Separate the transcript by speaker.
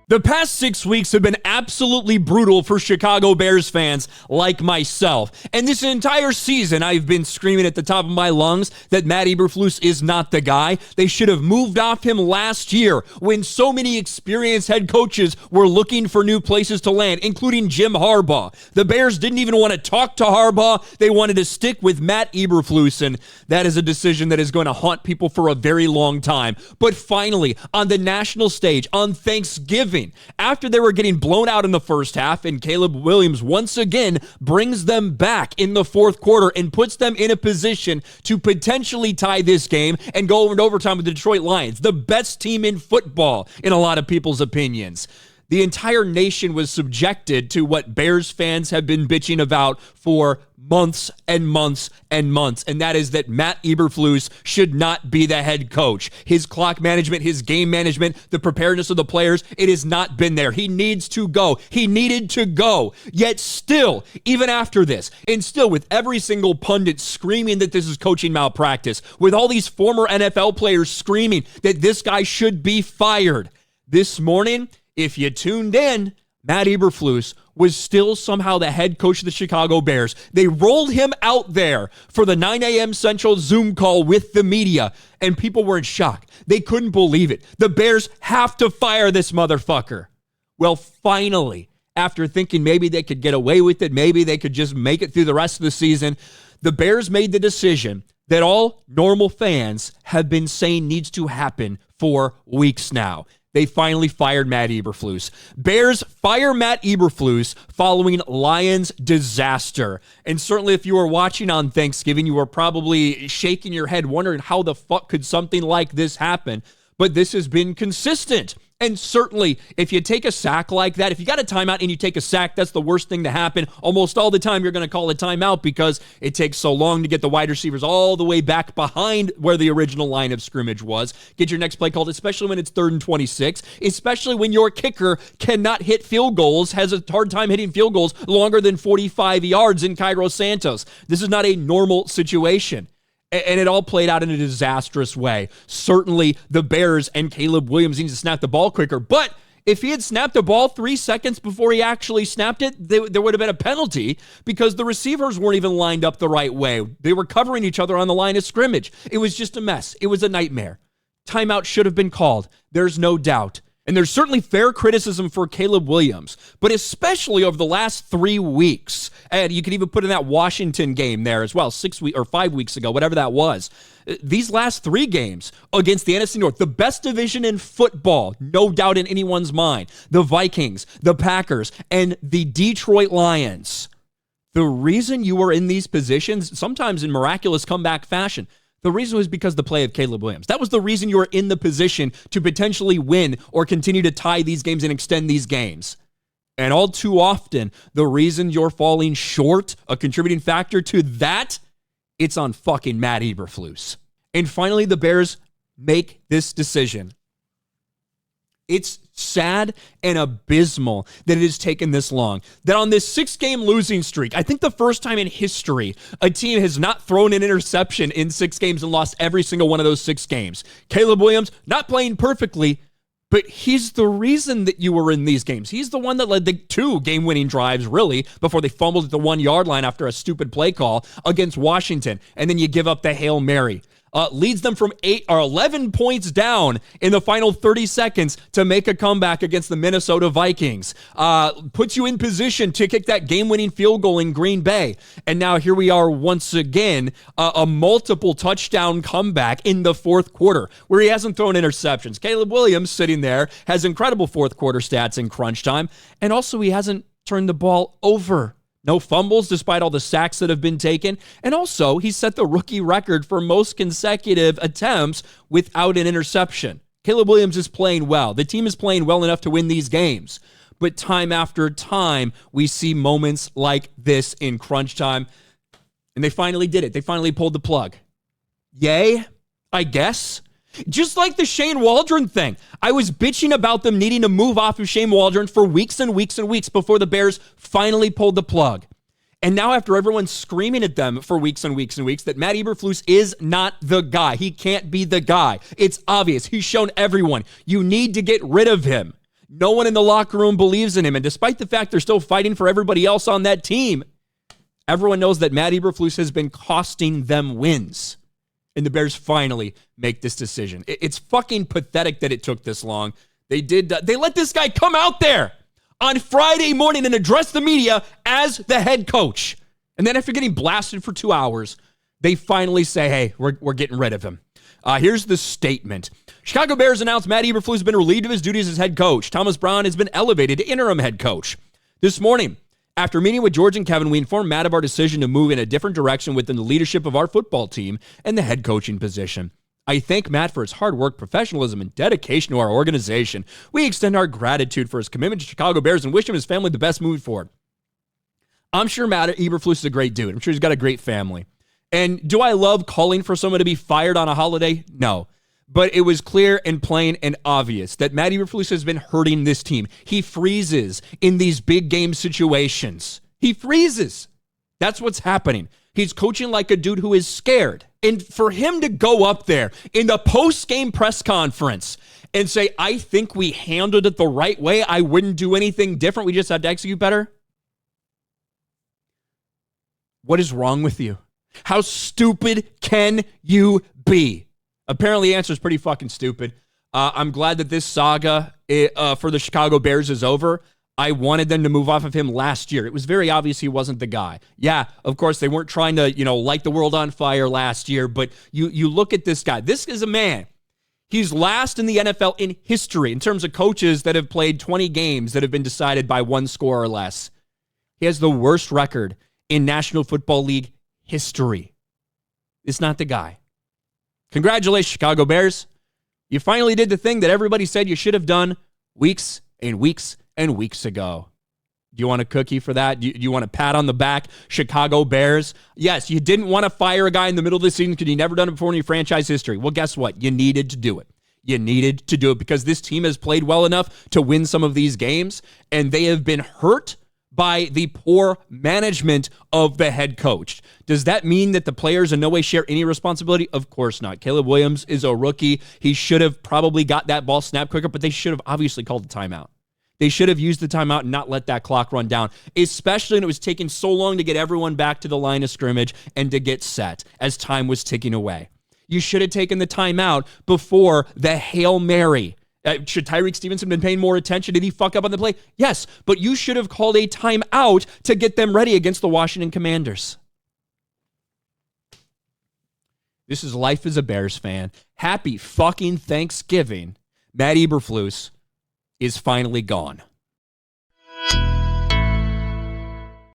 Speaker 1: The past 6 weeks have been absolutely brutal for Chicago Bears fans like myself. And this entire season, I've been screaming at the top of my lungs that Matt Eberflus is not the guy. They should have moved off him last year when so many experienced head coaches were looking for new places to land, including Jim Harbaugh. The Bears didn't even want to talk to Harbaugh. They wanted to stick with Matt Eberflus, and that is a decision that is going to haunt people for a very long time. But finally, on the national stage, on Thanksgiving, after they were getting blown out in the first half, and Caleb Williams once again brings them back in the fourth quarter and puts them in a position to potentially tie this game and go over to overtime with the Detroit Lions, the best team in football in a lot of people's opinions. The entire nation was subjected to what Bears fans have been bitching about for months and months and months, and that is that Matt Eberflus should not be the head coach. His clock management, his game management, the preparedness of the players, it has not been there. He needs to go. He needed to go. Yet still, even after this, and still with every single pundit screaming that this is coaching malpractice, with all these former NFL players screaming that this guy should be fired, this morning, if you tuned in, Matt Eberflus was still somehow the head coach of the Chicago Bears. They rolled him out there for the 9 a.m. Central Zoom call with the media, and people were in shock. They couldn't believe it. The Bears have to fire this motherfucker. Well, finally, after thinking maybe they could get away with it, maybe they could just make it through the rest of the season, the Bears made the decision that all normal fans have been saying needs to happen for weeks now. They finally fired Matt Eberflus. Bears fire Matt Eberflus following Lions disaster. And certainly if you were watching on Thanksgiving, you were probably shaking your head wondering how the fuck could something like this happen. But this has been consistent. And certainly, if you take a sack like that, if you got a timeout and you take a sack, that's the worst thing to happen. Almost all the time, you're going to call a timeout because it takes so long to get the wide receivers all the way back behind where the original line of scrimmage was. Get your next play called, especially when it's 3rd and 26, especially when your kicker cannot hit field goals, has a hard time hitting field goals longer than 45 yards in Cairo Santos. This is not a normal situation. And it all played out in a disastrous way. Certainly, the Bears and Caleb Williams need to snap the ball quicker. But if he had snapped the ball 3 seconds before he actually snapped it, there would have been a penalty because the receivers weren't even lined up the right way. They were covering each other on the line of scrimmage. It was just a mess. It was a nightmare. Timeout should have been called. There's no doubt. And there's certainly fair criticism for Caleb Williams, but especially over the last 3 weeks. And you could even put in that Washington game there as well, 6 weeks or 5 weeks ago, whatever that was. These last 3 games against the NFC North, the best division in football, no doubt in anyone's mind, the Vikings, the Packers, and the Detroit Lions. The reason you were in these positions, sometimes in miraculous comeback fashion, the reason was because of the play of Caleb Williams. That was the reason you were in the position to potentially win or continue to tie these games and extend these games. And all too often, the reason you're falling short, a contributing factor to that, it's on fucking Matt Eberflus. And finally, the Bears make this decision. It's sad and abysmal that it has taken this long. That on this 6-game losing streak, I think the first time in history, a team has not thrown an interception in 6 games and lost every single one of those 6 games. Caleb Williams, not playing perfectly, but he's the reason that you were in these games. He's the one that led the 2 game-winning drives, really, before they fumbled at the 1-yard line after a stupid play call against Washington. And then you give up the Hail Mary. Leads them from 8 or 11 points down in the final 30 seconds to make a comeback against the Minnesota Vikings. Puts you in position to kick that game-winning field goal in Green Bay. And now here we are once again, a multiple touchdown comeback in the fourth quarter where he hasn't thrown interceptions. Caleb Williams sitting there has incredible fourth quarter stats in crunch time. And also he hasn't turned the ball over. No fumbles despite all the sacks that have been taken. And also, he set the rookie record for most consecutive attempts without an interception. Caleb Williams is playing well. The team is playing well enough to win these games. But time after time, we see moments like this in crunch time. And they finally did it. They finally pulled the plug. Yay, I guess. Just like the Shane Waldron thing. I was bitching about them needing to move off of Shane Waldron for weeks and weeks and weeks before the Bears finally pulled the plug. And now after everyone's screaming at them for weeks and weeks and weeks that Matt Eberflus is not the guy. He can't be the guy. It's obvious. He's shown everyone. You need to get rid of him. No one in the locker room believes in him. And despite the fact they're still fighting for everybody else on that team, everyone knows that Matt Eberflus has been costing them wins. And the Bears finally make this decision. It's fucking pathetic that it took this long. They let this guy come out there on Friday morning and address the media as the head coach. And then after getting blasted for 2 hours, they finally say, hey, we're getting rid of him. Here's the statement. Chicago Bears announced Matt Eberflus has been relieved of his duties as head coach. Thomas Brown has been elevated to interim head coach. This morning, after meeting with George and Kevin, we informed Matt of our decision to move in a different direction within the leadership of our football team and the head coaching position. I thank Matt for his hard work, professionalism, and dedication to our organization. We extend our gratitude for his commitment to Chicago Bears and wish him and his family the best moving forward. I'm sure Matt Eberflus is a great dude. I'm sure he's got a great family. And do I love calling for someone to be fired on a holiday? No. But it was clear and plain and obvious that Matt Eberflus has been hurting this team. He freezes in these big game situations. He freezes. That's what's happening. He's coaching like a dude who is scared. And for him to go up there in the post-game press conference and say, I think we handled it the right way. I wouldn't do anything different. We just had to execute better. What is wrong with you? How stupid can you be? Apparently, the answer is pretty fucking stupid. I'm glad that this saga for the Chicago Bears is over. I wanted them to move off of him last year. It was very obvious he wasn't the guy. Yeah, of course, they weren't trying to, light the world on fire last year, but you look at this guy. This is a man. He's last in the NFL in history in terms of coaches that have played 20 games that have been decided by one score or less. He has the worst record in National Football League history. It's not the guy. Congratulations, Chicago Bears. You finally did the thing that everybody said you should have done weeks and weeks and weeks ago. Do you want a cookie for that? Do you want a pat on the back, Chicago Bears? Yes, you didn't want to fire a guy in the middle of the season because you never done it before in your franchise history. Well, guess what? You needed to do it. You needed to do it because this team has played well enough to win some of these games, and they have been hurt by the poor management of the head coach. Does that mean that the players in no way share any responsibility? Of course not. Caleb Williams is a rookie. He should have probably got that ball snapped quicker, but they should have obviously called the timeout. They should have used the timeout and not let that clock run down, especially when it was taking so long to get everyone back to the line of scrimmage and to get set as time was ticking away. You should have taken the timeout before the Hail Mary. Should Tyreek Stevenson been paying more attention? Did he fuck up on the play? Yes, but you should have called a timeout to get them ready against the Washington Commanders. This is life as a Bears fan. Happy fucking Thanksgiving. Matt Eberflus is finally gone.